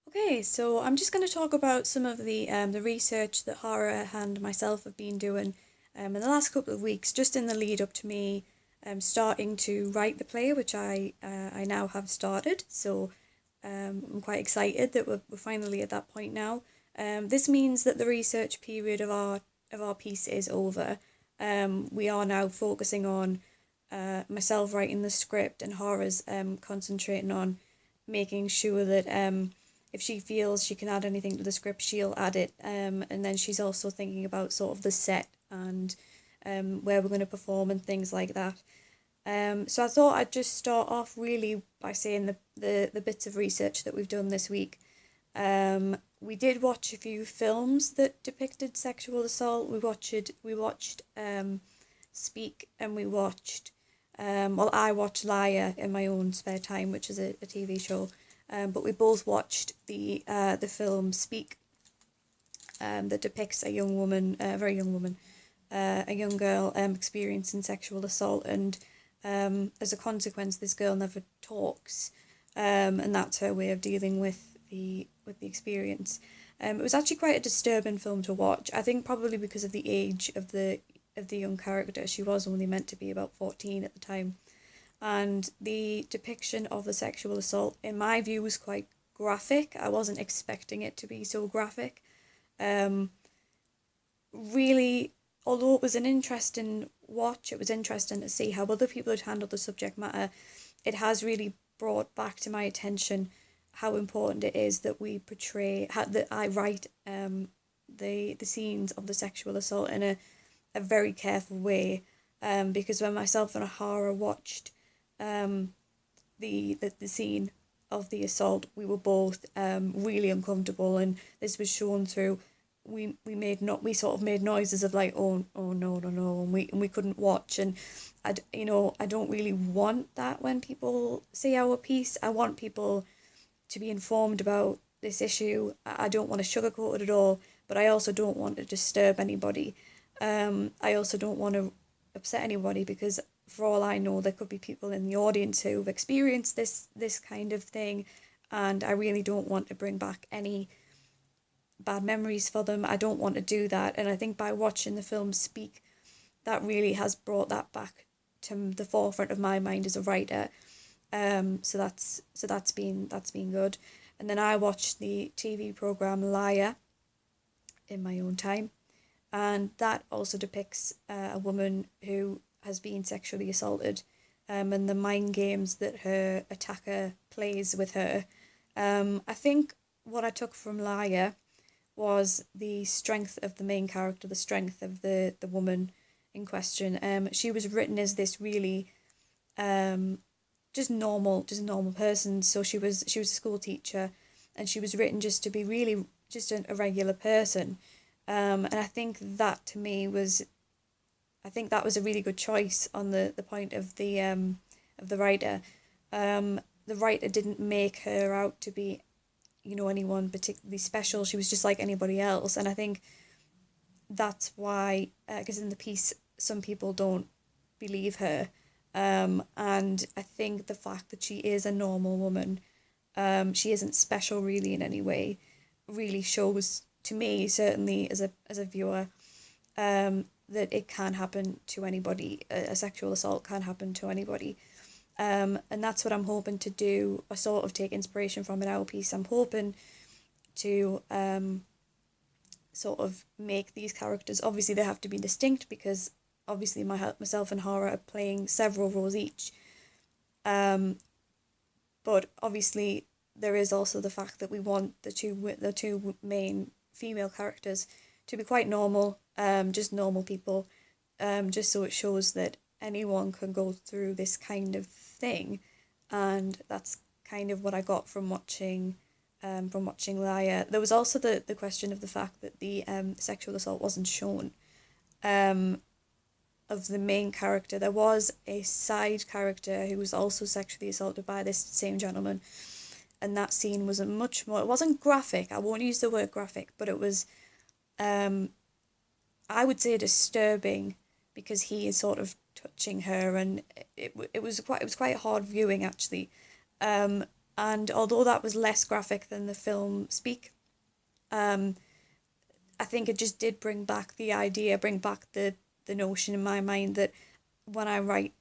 Okay, so I'm just going to talk about some of the research that Hara and myself have been doing in the last couple of weeks, just in the lead up to me starting to write the play, which I now have started. So I'm quite excited that we're finally at that point now. This means that the research period of our piece is over. We are now focusing on myself writing the script and Hara's concentrating on making sure that if she feels she can add anything to the script, she'll add it. And then she's also thinking about sort of the set and where we're going to perform and things like that. So I thought I'd just start off really by saying the bits of research that we've done this week. We did watch a few films that depicted sexual assault. We watched Speak, and we watched I watched Liar in my own spare time, which is a TV show. But we both watched the film Speak, that depicts a young woman, a very young woman, a young girl experiencing sexual assault, and as a consequence, this girl never talks, and that's her way of dealing with the experience. It was actually quite a disturbing film to watch. I think probably because of the age of the young character. She was only meant to be about 14 at the time, and the depiction of the sexual assault, in my view, was quite graphic. I wasn't expecting it to be so graphic. Um, Really, although it was an interesting watch, it was interesting to see how other people had handled the subject matter. It has really brought back to my attention how important it is that we portray, that I write the scenes of the sexual assault in a very careful way. Because when myself and Ahara watched um, the scene of the assault, we were both really uncomfortable, and this was shown through. We sort of made noises of like, oh no, no, no, and we couldn't watch. And I don't really want that when people see our piece. I want people to be informed about this issue. I don't want to sugarcoat it at all, but I also don't want to disturb anybody. I also don't want to upset anybody, because for all I know, there could be people in the audience who've experienced this kind of thing, and I really don't want to bring back any bad memories for them. I don't want to do that, and I think by watching the film Speak, that really has brought that back to the forefront of my mind as a writer. That's been good. And then I watched the TV program Liar in my own time, and that also depicts a woman who has been sexually assaulted, and the mind games that her attacker plays with her. I think what I took from Liar was the strength of the main character, the strength of the woman in question. She was written as this really um, just a normal person. So she was a school teacher, and she was written just to be really just a regular person. And I think that to me was I think that was a really good choice on the point of the writer. The writer didn't make her out to be, anyone particularly special. She was just like anybody else, and I think that's why, because in the piece, some people don't believe her, and I think the fact that she is a normal woman, she isn't special really in any way, really shows to me, certainly as a viewer, that it can happen to anybody. A sexual assault can happen to anybody. And that's what I'm hoping to do, or sort of take inspiration from in our piece. I'm hoping to sort of make these characters, obviously they have to be distinct, because obviously myself and Hara are playing several roles each. Um, but obviously there is also the fact that we want the two main female characters to be quite normal, just normal people, just so it shows that anyone can go through this kind of thing, and that's kind of what I got from watching Liar. There was also the question of the fact that the sexual assault wasn't shown. Um, of the main character, there was a side character who was also sexually assaulted by this same gentleman, and that scene was a much more. It wasn't graphic. I won't use the word graphic, but it was. Um, I would say disturbing, because he is sort of touching her, and it was quite hard viewing actually. Um, And although that was less graphic than the film Speak, um, I think it just did bring back the idea, bring back the notion in my mind that when I write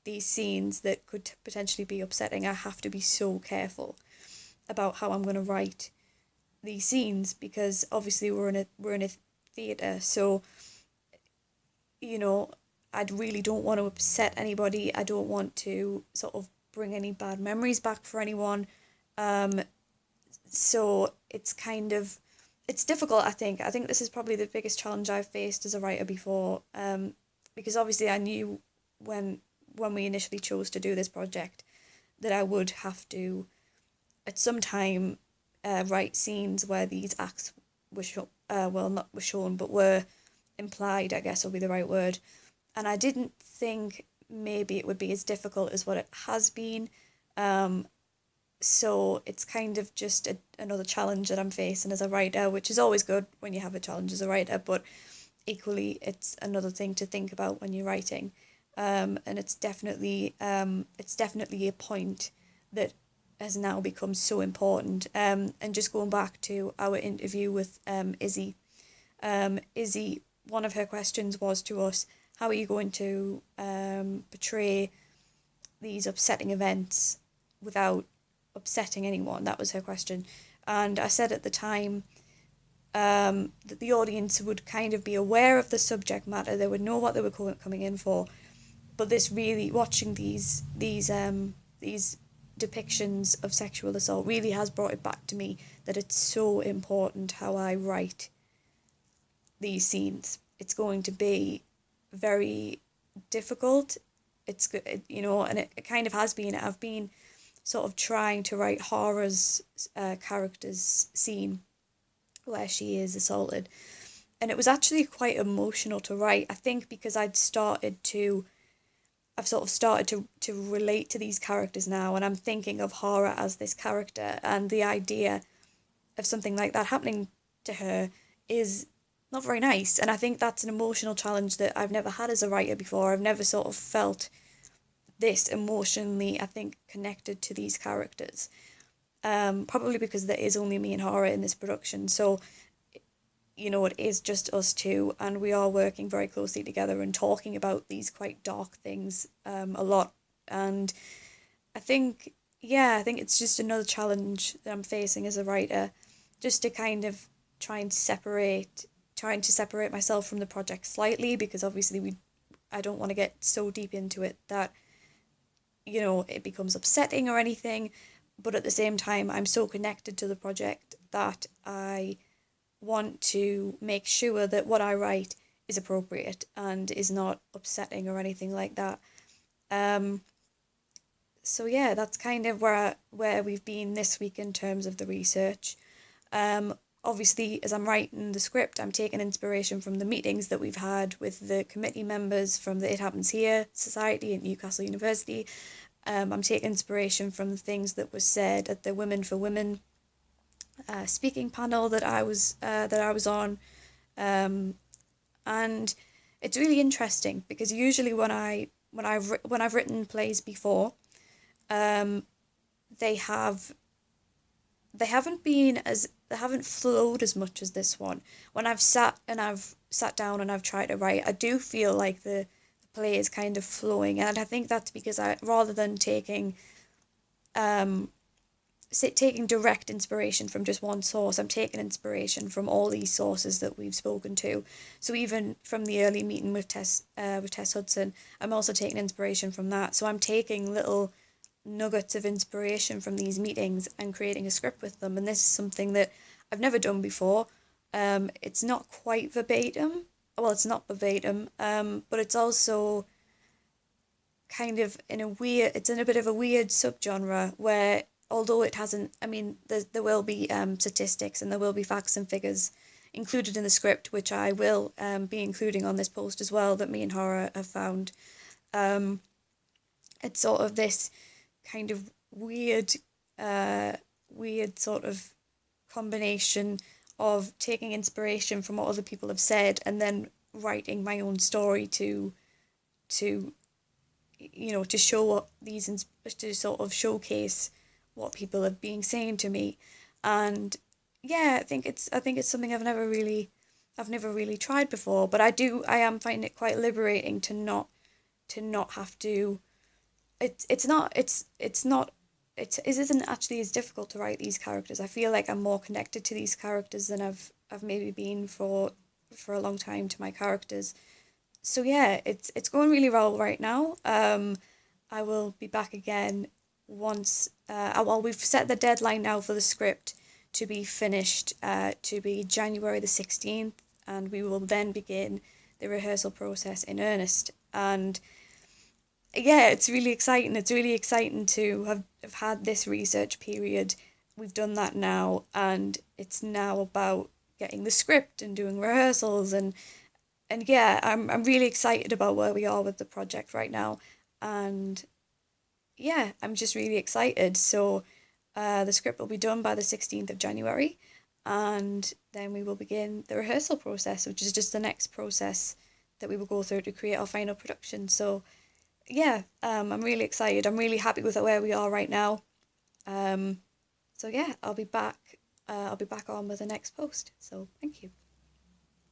these scenes that could potentially be upsetting, I have to be so careful about how I'm going to write these scenes, because obviously we're in a theatre, so you know, I really don't want to upset anybody. I don't want to sort of bring any bad memories back for anyone. Um, so it's kind of, it's difficult, I think. I think this is probably the biggest challenge I've faced as a writer before. Because obviously I knew when when we initially chose to do this project that I would have to at some time write scenes where these acts were well, not were shown, but were implied, I guess would be the right word. And I didn't think maybe it would be as difficult as what it has been. Um, so it's kind of just another challenge that I'm facing as a writer, which is always good when you have a challenge as a writer, but equally it's another thing to think about when you're writing. And it's definitely a point that has now become so important. And just going back to our interview with Izzy, Izzy, one of her questions was to us, how are you going to portray these upsetting events without upsetting anyone? That was her question. And I said at the time that the audience would kind of be aware of the subject matter, they would know what they were coming in for, but this really, watching these depictions of sexual assault really has brought it back to me that it's so important how I write these scenes. It's going to be very difficult. It's good, you know, and it kind of has been. I've been sort of trying to write Hara's character's scene where she is assaulted, and it was actually quite emotional to write. I think because I've sort of started to relate to these characters now, and I'm thinking of Hara as this character, and the idea of something like that happening to her is not very nice. And I think that's an emotional challenge that I've never had as a writer before. I've never sort of felt this emotionally, I think, connected to these characters. Probably because there is only me and Hara in this production. So, you know, it is just us two, and we are working very closely together and talking about these quite dark things a lot. And I think, yeah, I think it's just another challenge that I'm facing as a writer, just to kind of trying to separate myself from the project slightly, because obviously I don't want to get so deep into it that, you know, it becomes upsetting or anything, but at the same time I'm so connected to the project that I want to make sure that what I write is appropriate and is not upsetting or anything like that. Um, so yeah, that's kind of where we've been this week in terms of the research. Um, Obviously, as I'm writing the script, I'm taking inspiration from the meetings that we've had with the committee members from the It Happens Here Society at Newcastle University. I'm taking inspiration from the things that was said at the Women for Women speaking panel that I was on, and it's really interesting because usually when I've written plays before, um, they have they haven't flowed as much as this one. When I've sat down and I've tried to write, I do feel like the play is kind of flowing, and I think that's because I, rather than um taking direct inspiration from just one source, I'm taking inspiration from all these sources that we've spoken to. So even from the early meeting with Tess Hudson, I'm also taking inspiration from that. So I'm taking little nuggets of inspiration from these meetings and creating a script with them. And this is something that I've never done before. It's not quite verbatim. Well, it's not verbatim, but it's also kind of it's in a bit of a weird subgenre where, although it hasn't, I mean, there will be statistics and there will be facts and figures included in the script, which I will be including on this post as well, that me and Hara have found. Um, it's sort of this kind of weird sort of combination of taking inspiration from what other people have said and then writing my own story to you know, to show to sort of showcase what people have been saying to me, and yeah, I think it's something I've never really tried before, but I am finding it quite liberating to not have to. It isn't actually as difficult to write these characters. I feel like I'm more connected to these characters than I've maybe been for a long time to my characters. So yeah, it's going really well right now. I will be back again once. Well, we've set the deadline now for the script to be finished. To be January the 16th, and we will then begin the rehearsal process in earnest. And yeah, it's really exciting. It's really exciting to have had this research period. We've done that now, and it's now about getting the script and doing rehearsals, and yeah, I'm really excited about where we are with the project right now, and yeah, I'm just really excited. So, the script will be done by the 16th of January, and then we will begin the rehearsal process, which is just the next process that we will go through to create our final production. So yeah, I'm really excited. I'm really happy with where we are right now. Um, so yeah, I'll be back. I'll be back on with the next post. So thank you.